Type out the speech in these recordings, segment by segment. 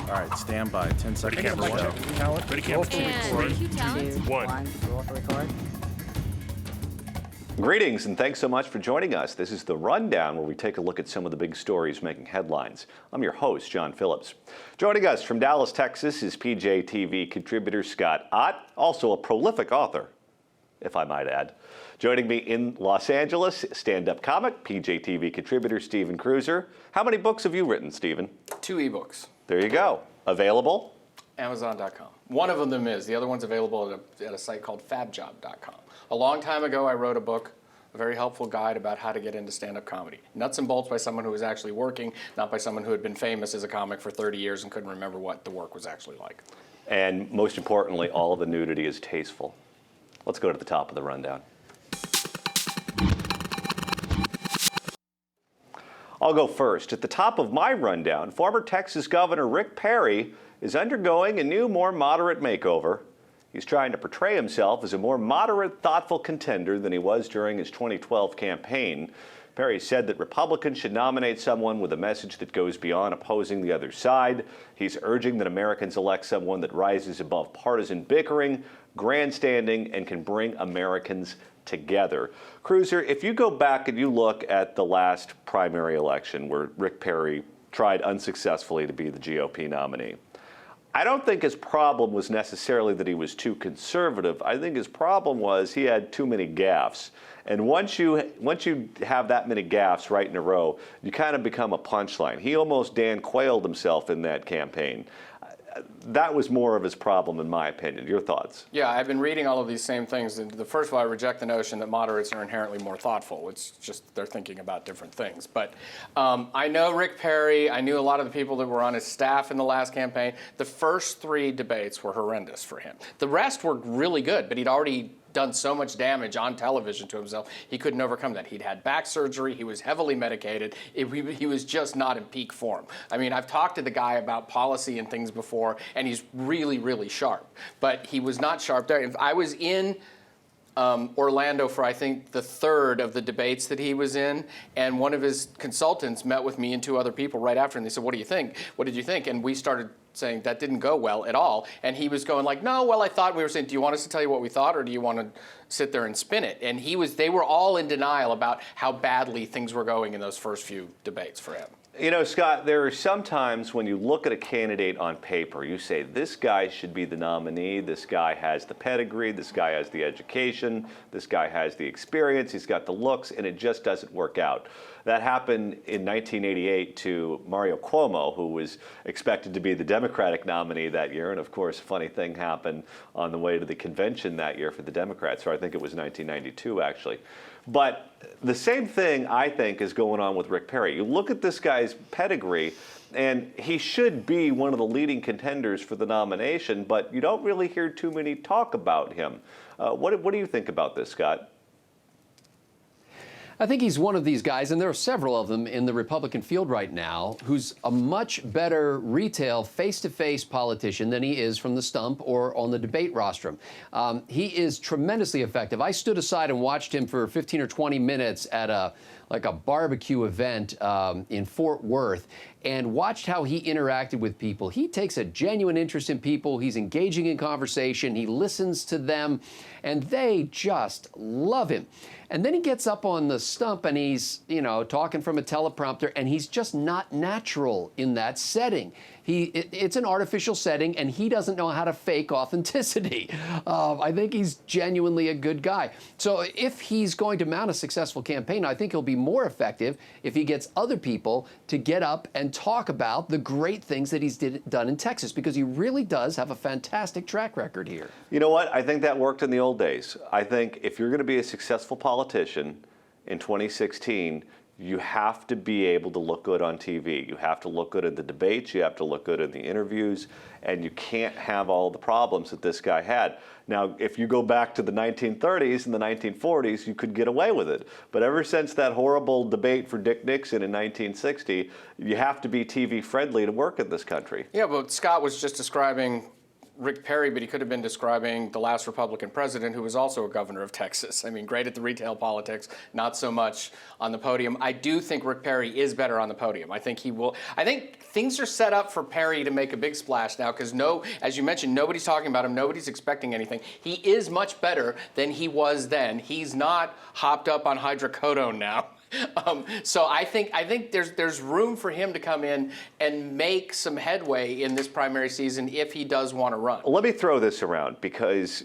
All right, stand by. 10 seconds. camera, to go. one. Talent. Ready, camera, And cue talent. 2, 1. Roll for record. Greetings and thanks so much for joining us. This is The Rundown, where we take a look at some of the big stories making headlines. I'm your host, John Phillips. Joining us from Dallas, Texas is PJTV contributor Scott Ott, also a prolific author, if I might add. Joining me in Los Angeles, stand-up comic, PJTV contributor Stephen Cruiser. How many books have you written, Stephen? 2 ebooks. There you go. Available? Amazon.com. One of them is. The other one's available at a site called fabjob.com. A long time ago, I wrote a book, a very helpful guide about how to get into stand-up comedy. Nuts and bolts by someone who was actually working, not by someone who had been famous as a comic for 30 years and couldn't remember what the work was actually like. And most importantly, all of the nudity is tasteful. Let's go to the top of the rundown. I'll go first. At the top of my rundown, former Texas Governor Rick Perry is undergoing a new, more moderate makeover. He's trying to portray himself as a more moderate, thoughtful contender than he was during his 2012 campaign. Perry said that Republicans should nominate someone with a message that goes beyond opposing the other side. He's urging that Americans elect someone that rises above partisan bickering, grandstanding, and can bring Americans together. Cruiser, if you go back and you look at the last primary election where Rick Perry tried unsuccessfully to be the GOP nominee, I don't think his problem was necessarily that he was too conservative. I think his problem was he had too many gaffes. And once you have that many gaffes right in a row, you kind of become a punchline. He almost Dan Quailed himself in that campaign. That was more of his problem, in my opinion. Your thoughts? Yeah, I've been reading all of these same things. And first of all, I reject the notion that moderates are inherently more thoughtful. It's just they're thinking about different things. But I know Rick Perry. I knew a lot of the people that were on his staff in the last campaign. The first 3 debates were horrendous for him. The rest were really good, but he'd already done so much damage on television to himself, he couldn't overcome that. He'd had back surgery, he was heavily medicated, he was just not in peak form. I mean, I've talked to the guy about policy and things before, and he's really, really sharp. But he was not sharp there. I was in Orlando for, I think, the 3rd of the debates that he was in, and one of his consultants met with me and 2 other people right after, and they said, "What do you think? What did you think?" And we started saying that didn't go well at all, and he was going like, "No, well, I thought," we were saying, "Do you want us to tell you what we thought, or do you want to sit there and spin it?" And they were all in denial about how badly things were going in those first few debates for him. You know, Scott, there are some times when you look at a candidate on paper, you say, this guy should be the nominee, this guy has the pedigree, this guy has the education, this guy has the experience, he's got the looks, and it just doesn't work out. That happened in 1988 to Mario Cuomo, who was expected to be the Democratic nominee that year. And of course, a funny thing happened on the way to the convention that year for the Democrats, or I think it was 1992, actually. But the same thing, I think, is going on with Rick Perry. You look at this guy's pedigree, and he should be one of the leading contenders for the nomination, but you don't really hear too many talk about him. What do you think about this, Scott? I think he's one of these guys, and there are several of them in the Republican field right now, who's a much better retail, face-to-face politician than he is from the stump or on the debate rostrum. He is tremendously effective. I stood aside and watched him for 15 or 20 minutes at a barbecue event in Fort Worth, and watched how he interacted with people. He takes a genuine interest in people. He's engaging in conversation. He listens to them, and they just love him. And then he gets up on the stump and he's, talking from a teleprompter, and he's just not natural in that setting. It's an artificial setting, and he doesn't know how to fake authenticity. I think he's genuinely a good guy. So if he's going to mount a successful campaign, I think he'll be more effective if he gets other people to get up and talk about the great things that he's done in Texas, because he really does have a fantastic track record here. You know what? I think that worked in the old days. I think if you're going to be a successful politician in 2016, you have to be able to look good on TV. You have to look good in the debates. You have to look good in the interviews. And you can't have all the problems that this guy had. Now, if you go back to the 1930s and the 1940s, you could get away with it. But ever since that horrible debate for Dick Nixon in 1960, you have to be TV friendly to work in this country. Yeah, but Scott was just describing Rick Perry, but he could have been describing the last Republican president who was also a governor of Texas. I mean, great at the retail politics, not so much on the podium. I do think Rick Perry is better on the podium. I think he will. I think things are set up for Perry to make a big splash now because as you mentioned, nobody's talking about him. Nobody's expecting anything. He is much better than he was then. He's not hopped up on hydrocodone now. So I think there's room for him to come in and make some headway in this primary season if he does want to run. Let me throw this around because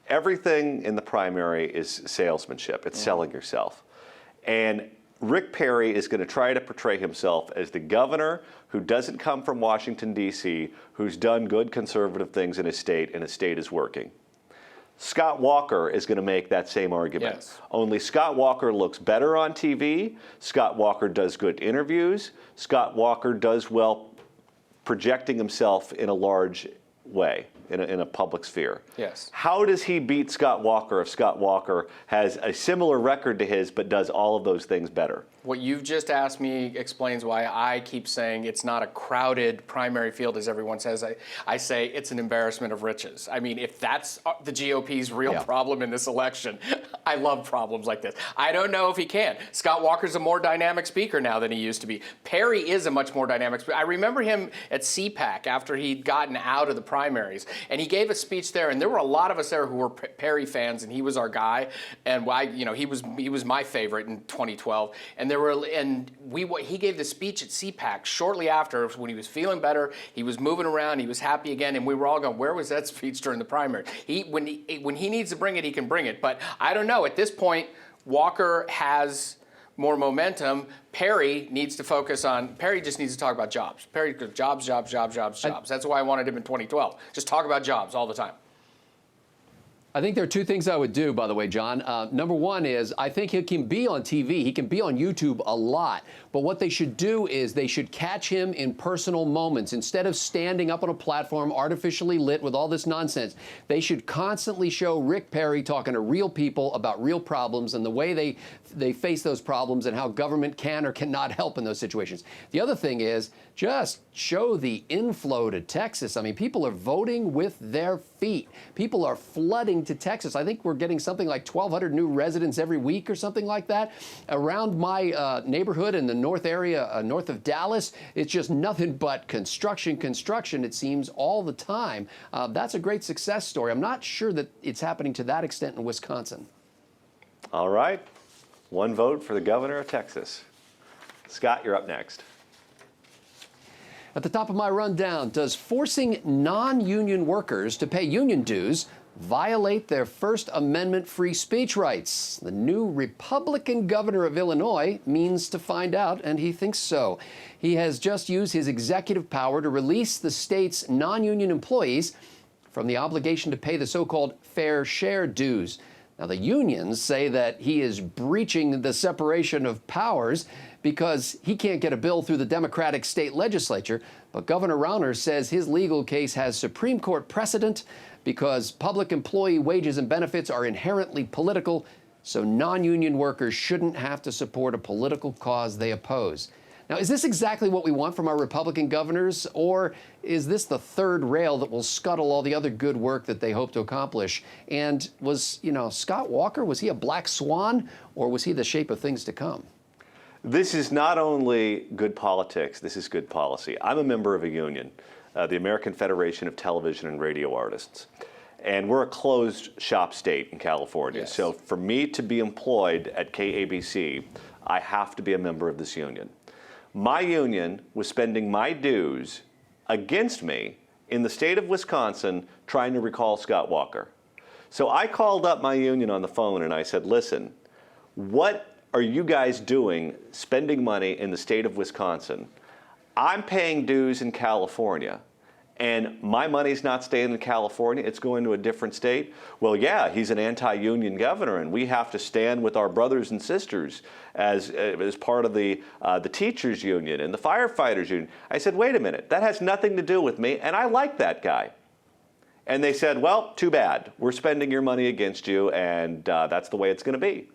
everything in the primary is salesmanship. It's selling yourself. And Rick Perry is going to try to portray himself as the governor who doesn't come from Washington, D.C., who's done good conservative things in his state, and his state is working. Scott Walker is going to make that same argument. Yes. Only Scott Walker looks better on TV. Scott Walker does good interviews. Scott Walker does well projecting himself in a large way, in a public sphere. Yes. How does he beat Scott Walker if Scott Walker has a similar record to his but does all of those things better? What you've just asked me explains why I keep saying it's not a crowded primary field, as everyone says. I say it's an embarrassment of riches. I mean, if that's the GOP's real problem in this election, I love problems like this. I don't know if he can. Scott Walker's a more dynamic speaker now than he used to be. Perry is a much more dynamic speaker. I remember him at CPAC after he'd gotten out of the primaries, and he gave a speech there, and there were a lot of us there who were Perry fans, and he was our guy, and he was my favorite in 2012, and he gave the speech at CPAC shortly after when he was feeling better, he was moving around, he was happy again, and we were all going, where was that speech during the primary? When he needs to bring it, he can bring it. But I don't know. At this point, Walker has more momentum. Perry just needs to talk about jobs. Perry goes jobs. That's why I wanted him in 2012. Just talk about jobs all the time. I think there are two things I would do, by the way, John. Number one is I think he can be on TV. He can be on YouTube a lot. But what they should do is they should catch him in personal moments. Instead of standing up on a platform artificially lit with all this nonsense, they should constantly show Rick Perry talking to real people about real problems and the way they face those problems and how government can or cannot help in those situations. The other thing is just show the inflow to Texas. I mean, people are voting with their feet. People are flooding to Texas. I think we're getting something like 1,200 new residents every week or something like that. Around my neighborhood in the north area, north of Dallas, it's just nothing but construction, it seems, all the time. That's a great success story. I'm not sure that it's happening to that extent in Wisconsin. All right. One vote for the governor of Texas. Scott, you're up next. At the top of my rundown, does forcing non-union workers to pay union dues violate their First Amendment free speech rights? The new Republican governor of Illinois means to find out, and he thinks so. He has just used his executive power to release the state's non-union employees from the obligation to pay the so-called fair share dues. Now, the unions say that he is breaching the separation of powers because he can't get a bill through the Democratic state legislature. But Governor Rauner says his legal case has Supreme Court precedent because public employee wages and benefits are inherently political, so non-union workers shouldn't have to support a political cause they oppose. Now, is this exactly what we want from our Republican governors, or is this the third rail that will scuttle all the other good work that they hope to accomplish? And was, Scott Walker, was he a black swan, or was he the shape of things to come? This is not only good politics, this is good policy. I'm a member of a union, the American Federation of Television and Radio Artists. And we're a closed shop state in California. Yes. So for me to be employed at KABC, I have to be a member of this union. My union was spending my dues against me in the state of Wisconsin trying to recall Scott Walker. So I called up my union on the phone and I said, listen, what are you guys doing spending money in the state of Wisconsin? I'm paying dues in California, and my money's not staying in California, it's going to a different state. Well, yeah, he's an anti-union governor, and we have to stand with our brothers and sisters as part of the teachers union and the firefighters union. I said, wait a minute, that has nothing to do with me, and I like that guy. And they said, well, too bad. We're spending your money against you, and that's the way it's going to be.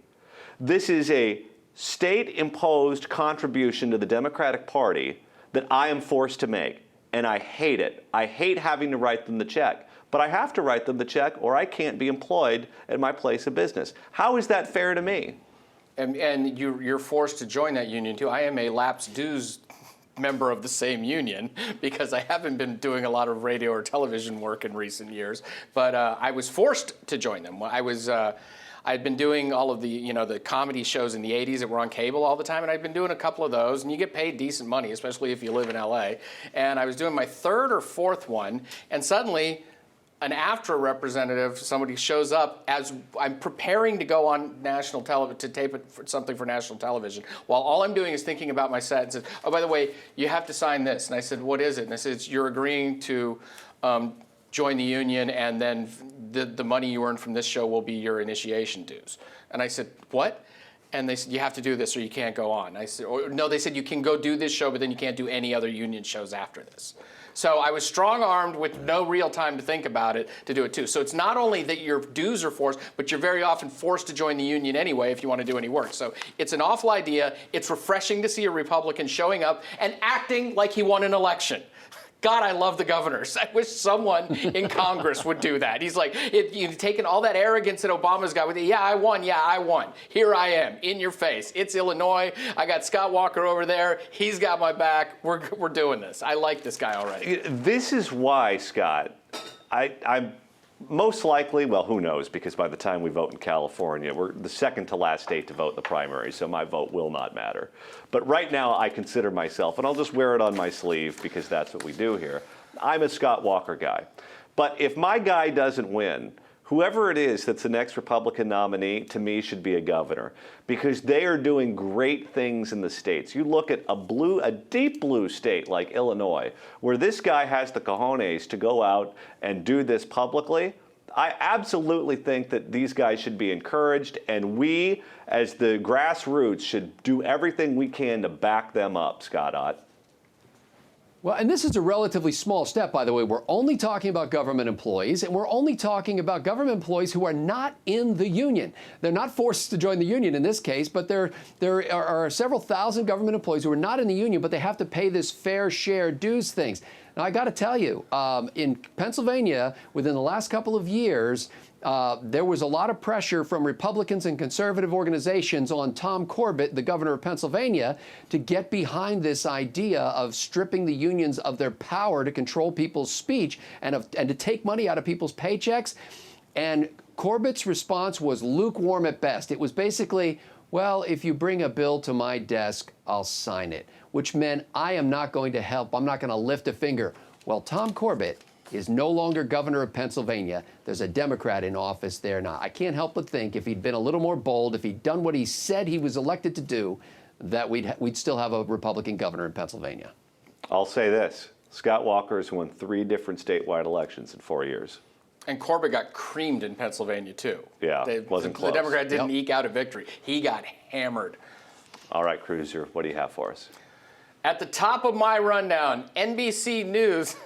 This is a state-imposed contribution to the Democratic Party that I am forced to make. and I hate it. I hate having to write them the check. But I have to write them the check or I can't be employed at my place of business. How is that fair to me? And you're forced to join that union too. I am a lapsed dues member of the same union because I haven't been doing a lot of radio or television work in recent years. But I was forced to join them. I'd been doing all of the, the comedy shows in the 80s that were on cable all the time, and I'd been doing a couple of those, and you get paid decent money, especially if you live in LA. And I was doing my third or fourth one, and suddenly an AFTRA representative, somebody shows up as I'm preparing to go on national television, to tape it for something for national television, while all I'm doing is thinking about my set, and says, oh, by the way, you have to sign this. And I said, what is it? And I said, you're agreeing to join the union, and then the money you earn from this show will be your initiation dues. And I said, what? And they said, you have to do this or you can't go on. I said, no, they said, you can go do this show, but then you can't do any other union shows after this. So I was strong-armed with no real time to think about it to do it too. So it's not only that your dues are forced, but you're very often forced to join the union anyway if you want to do any work. So it's an awful idea. It's refreshing to see a Republican showing up and acting like he won an election. God, I love the governors. I wish someone in Congress would do that. He's like, you've taken all that arrogance that Obama's got with it. Yeah, I won. Yeah, I won. Here I am, in your face. It's Illinois. I got Scott Walker over there. He's got my back. We're doing this. I like this guy already. This is why, Scott, I'm most likely, well, who knows, because by the time we vote in California, we're the second to last state to vote in the primary, so my vote will not matter. But right now, I consider myself, and I'll just wear it on my sleeve because that's what we do here, I'm a Scott Walker guy. But if my guy doesn't win, whoever it is that's the next Republican nominee, to me, should be a governor, because they are doing great things in the states. You look at a deep blue state like Illinois, where this guy has the cojones to go out and do this publicly. I absolutely think that these guys should be encouraged, and we, as the grassroots, should do everything we can to back them up, Scott Ott. Well, and this is a relatively small step, by the way. We're only talking about government employees, and we're only talking about government employees who are not in the union. They're not forced to join the union in this case, but there are several thousand government employees who are not in the union, but they have to pay this fair share dues things. Now, I got to tell you, in Pennsylvania, within the last couple of years, there was a lot of pressure from Republicans and conservative organizations on Tom Corbett, the governor of Pennsylvania, to get behind this idea of stripping the unions of their power to control people's speech and to take money out of people's paychecks. And Corbett's response was lukewarm at best. It was basically, well, if you bring a bill to my desk, I'll sign it, which meant I am not going to help. I'm not going to lift a finger. Well, Tom Corbett is no longer governor of Pennsylvania. There's a Democrat in office there now. I can't help but think if he'd been a little more bold, if he'd done what he said he was elected to do, that we'd still have a Republican governor in Pennsylvania. I'll say this. Scott Walker has won 3 different statewide elections in 4 years. And Corbett got creamed in Pennsylvania, too. Yeah, wasn't close. The Democrat didn't eke out a victory. He got hammered. All right, Cruiser, what do you have for us? At the top of my rundown, NBC News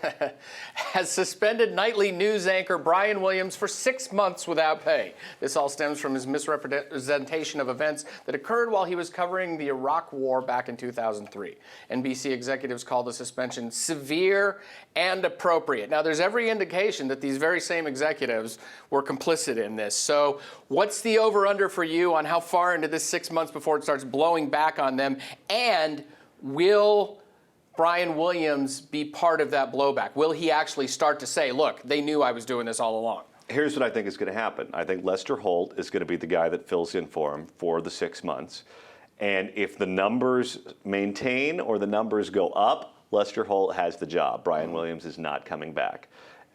has suspended nightly news anchor Brian Williams for 6 months without pay. This all stems from his misrepresentation of events that occurred while he was covering the Iraq War back in 2003. NBC executives call the suspension severe and appropriate. Now, there's every indication that these very same executives were complicit in this. So what's the over-under for you on how far into this 6 months before it starts blowing back on them? And will Brian Williams be part of that blowback? Will he actually start to say, look, they knew I was doing this all along? Here's what I think is going to happen. I think Lester Holt is going to be the guy that fills in for him for the 6 months. And if the numbers maintain or the numbers go up, Lester Holt has the job. Brian Williams is not coming back.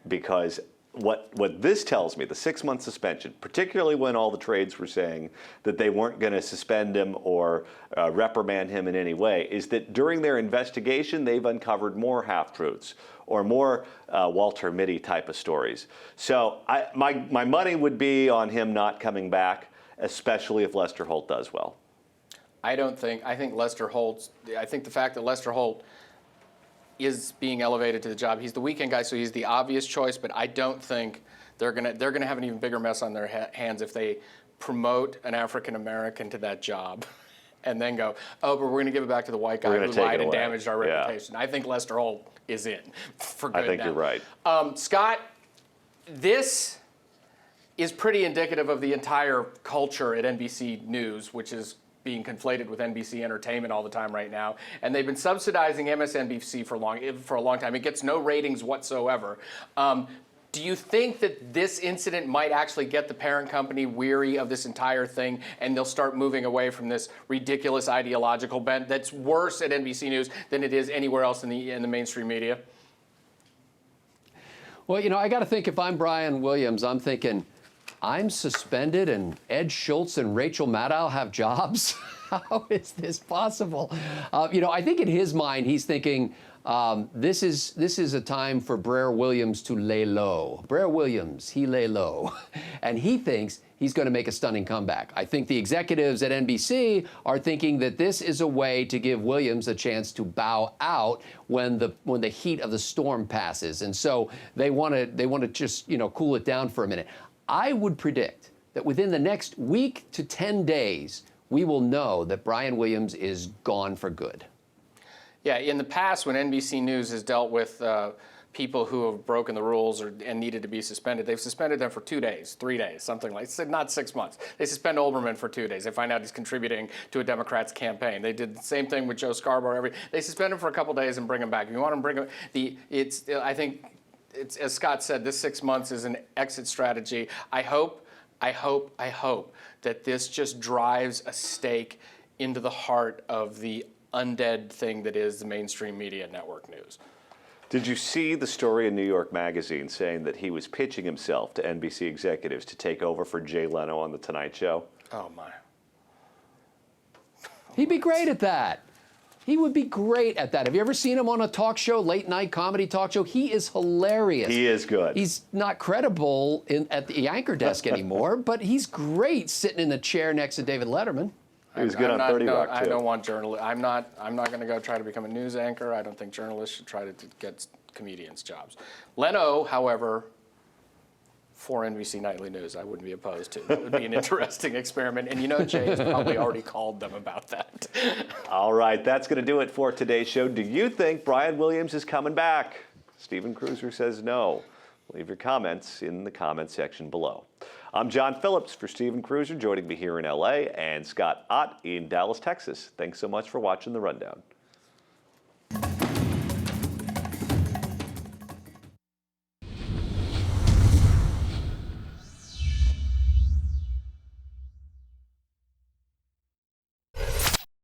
Because what this tells me, the 6-month suspension, particularly when all the trades were saying that they weren't going to suspend him or reprimand him in any way, is that during their investigation, they've uncovered more half-truths or more Walter Mitty type of stories. So my money would be on him not coming back, especially if Lester Holt does well. I think Lester Holt, I think the fact that Lester Holt is being elevated to the job. He's the weekend guy, so he's the obvious choice, but I don't think they're gonna have an even bigger mess on their hands if they promote an African American to that job and then go, oh, but we're going to give it back to the white guy who lied and damaged our reputation. I think Lester Holt is in for good now. I think you're right. Scott, this is pretty indicative of the entire culture at NBC News, which is being conflated with NBC Entertainment all the time right now. And they've been subsidizing MSNBC for a long time. It gets no ratings whatsoever. Do you think that this incident might actually get the parent company weary of this entire thing, and they'll start moving away from this ridiculous ideological bent that's worse at NBC News than it is anywhere else in the mainstream media? Well, you know, I got to think, if I'm Brian Williams, I'm thinking, I'm suspended and Ed Schultz and Rachel Maddow have jobs? How is this possible? You know, I think in his mind, he's thinking, this is a time for Brer Williams to lay low. Brer Williams, he lay low. And he thinks he's going to make a stunning comeback. I think the executives at NBC are thinking that this is a way to give Williams a chance to bow out when the heat of the storm passes. And so they want to just, you know, cool it down for a minute. I would predict that within the next week to 10 days, we will know that Brian Williams is gone for good. Yeah, in the past, when NBC News has dealt with people who have broken the rules and needed to be suspended, they've suspended them for 2 days, 3 days, something like that, not 6 months. They suspend Olbermann for 2 days. They find out he's contributing to a Democrat's campaign. They did the same thing with Joe Scarborough. They suspend him for a couple days and bring him back. If you want to bring him, I think, as Scott said, this 6 months is an exit strategy. I hope that this just drives a stake into the heart of the undead thing that is the mainstream media network news. Did you see the story in New York Magazine saying that he was pitching himself to NBC executives to take over for Jay Leno on The Tonight Show? Oh, my. He'd be great at that. He would be great at that. Have you ever seen him on a talk show, late night comedy talk show? He is hilarious. He is good. He's not credible at the anchor desk anymore, but he's great sitting in the chair next to David Letterman. He was good on 30 Rock, too. I don't want journalists. I'm not going to go try to become a news anchor. I don't think journalists should try to get comedians jobs. Leno, however, for NBC Nightly News, I wouldn't be opposed to. That would be an interesting experiment. And you know, Jay has probably already called them about that. All right, that's going to do it for today's show. Do you think Brian Williams is coming back? Stephen Cruiser says no. Leave your comments in the comment section below. I'm John Phillips for Stephen Cruiser, joining me here in LA, and Scott Ott in Dallas, Texas. Thanks so much for watching The Rundown.